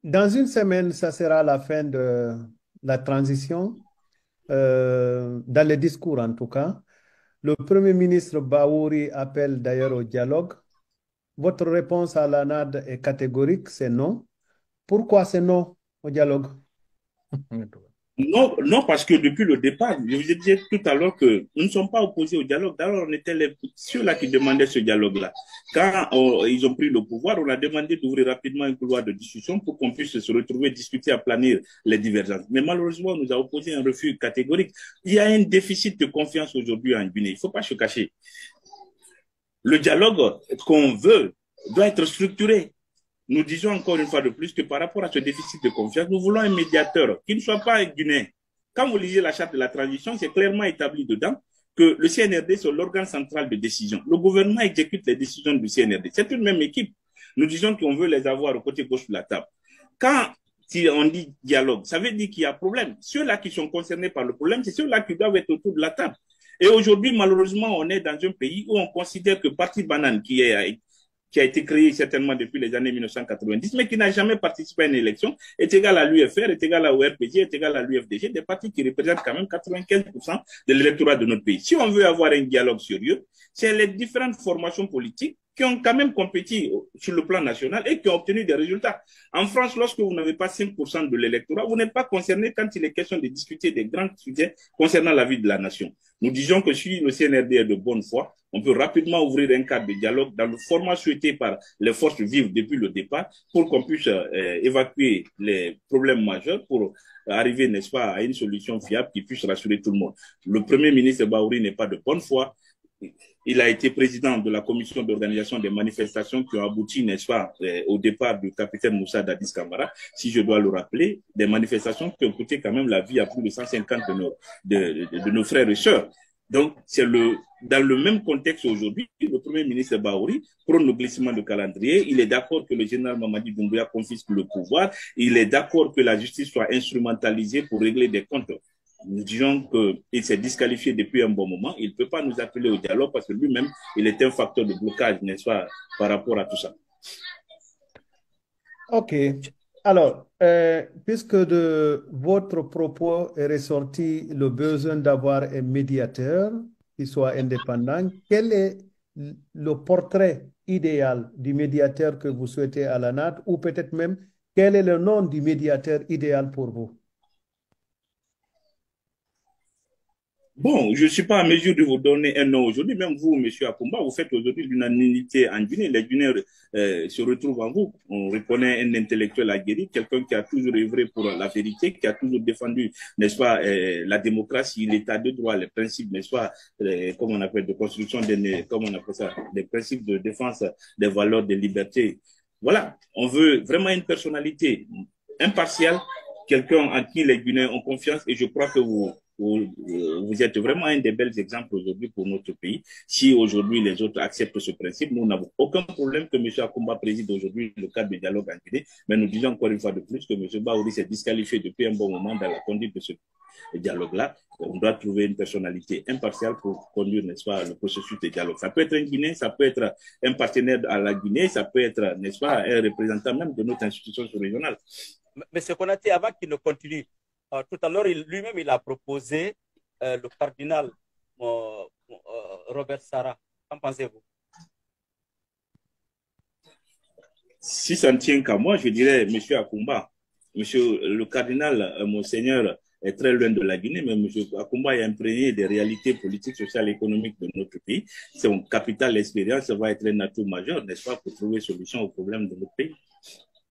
Dans une semaine, ça sera la fin de la transition, dans les discours en tout cas. Le Premier ministre Baouri appelle d'ailleurs au dialogue. Votre réponse à la NAD est catégorique, c'est non. Pourquoi c'est non au dialogue? Non, non, parce que depuis le départ, je vous ai dit tout à l'heure que nous ne sommes pas opposés au dialogue. D'abord, on était ceux-là qui demandaient ce dialogue-là. Quand ils ont pris le pouvoir, on a demandé d'ouvrir rapidement un couloir de discussion pour qu'on puisse se retrouver, discuter, aplanir les divergences. Mais malheureusement, on nous a opposé un refus catégorique. Il y a un déficit de confiance aujourd'hui en Guinée. Il ne faut pas se cacher. Le dialogue qu'on veut doit être structuré. Nous disons encore une fois de plus que par rapport à ce déficit de confiance, nous voulons un médiateur qui ne soit pas un guinéen. Quand vous lisez la charte de la transition, c'est clairement établi dedans que le CNRD, c'est l'organe central de décision. Le gouvernement exécute les décisions du CNRD. C'est une même équipe. Nous disons qu'on veut les avoir au côté gauche de la table. Quand si on dit dialogue, ça veut dire qu'il y a problème. Ceux-là qui sont concernés par le problème, c'est ceux-là qui doivent être autour de la table. Et aujourd'hui, malheureusement, on est dans un pays où on considère que Parti Banane, qui a été créé certainement depuis les années 1990, mais qui n'a jamais participé à une élection, est égal à l'UFR, est égal au RPG, est égal à l'UFDG, des partis qui représentent quand même 95% de l'électorat de notre pays. Si on veut avoir un dialogue sérieux, c'est les différentes formations politiques qui ont quand même compétit sur le plan national et qui ont obtenu des résultats. En France, lorsque vous n'avez pas 5% de l'électorat, vous n'êtes pas concerné quand il est question de discuter des grands sujets concernant la vie de la nation. Nous disons que si le CNRD est de bonne foi, on peut rapidement ouvrir un cadre de dialogue dans le format souhaité par les forces vives depuis le départ pour qu'on puisse évacuer les problèmes majeurs pour arriver, n'est-ce pas, à une solution fiable qui puisse rassurer tout le monde. Le Premier ministre Baouri n'est pas de bonne foi. Il a été président de la commission d'organisation des manifestations qui ont abouti, n'est-ce pas, au départ du capitaine Moussa Dadis Camara, si je dois le rappeler, des manifestations qui ont coûté quand même la vie à plus de 150 de nos frères et sœurs. Donc, dans le même contexte aujourd'hui, le Premier ministre Baouri prône le glissement de calendrier. Il est d'accord que le général Mamadi Doumbouya confisque le pouvoir. Il est d'accord que la justice soit instrumentalisée pour régler des comptes. Nous disons qu'il s'est disqualifié depuis un bon moment. Il ne peut pas nous appeler au dialogue parce que lui-même, il est un facteur de blocage, n'est-ce pas, par rapport à tout ça. OK. Alors, puisque de votre propos est ressorti le besoin d'avoir un médiateur qui soit indépendant, quel est le portrait idéal du médiateur que vous souhaitez à la NAD ou peut-être même quel est le nom du médiateur idéal pour vous? Bon, je ne suis pas en mesure de vous donner un nom aujourd'hui. Même vous, Monsieur Akumba, vous faites aujourd'hui l'unanimité en Guinée. Les Guinéens se retrouvent en vous. On reconnaît un intellectuel aguerri, quelqu'un qui a toujours œuvré pour la vérité, qui a toujours défendu, n'est-ce pas, la démocratie, l'état de droit, les principes, n'est-ce pas, comment on appelle, de construction, comment on appelle ça, des principes de défense des valeurs de liberté. Voilà, on veut vraiment une personnalité impartiale, quelqu'un en qui les Guinéens ont confiance et je crois que vous êtes vraiment un des bels exemples aujourd'hui pour notre pays. Si aujourd'hui les autres acceptent ce principe, nous n'avons aucun problème que M. Akumba préside aujourd'hui le cadre de dialogue en Guinée, mais nous disons encore une fois de plus que M. Baouri s'est disqualifié depuis un bon moment dans la conduite de ce dialogue-là. On doit trouver une personnalité impartiale pour conduire, n'est-ce pas, le processus de dialogue. Ça peut être un Guinéen, ça peut être un partenaire à la Guinée, ça peut être, n'est-ce pas, un représentant même de notre institution régionale. Monsieur Konaté, avant qu'il ne continue, tout à l'heure, lui-même, il a proposé le cardinal Robert Sarah. Qu'en pensez-vous? Si ça ne tient qu'à moi, je dirais, Monsieur Akumba, Monsieur le cardinal, Monseigneur est très loin de la Guinée, mais Monsieur Akumba est imprégné des réalités politiques, sociales et économiques de notre pays. Son capital expérience va être un atout majeur, n'est-ce pas, pour trouver solution aux problèmes de notre pays.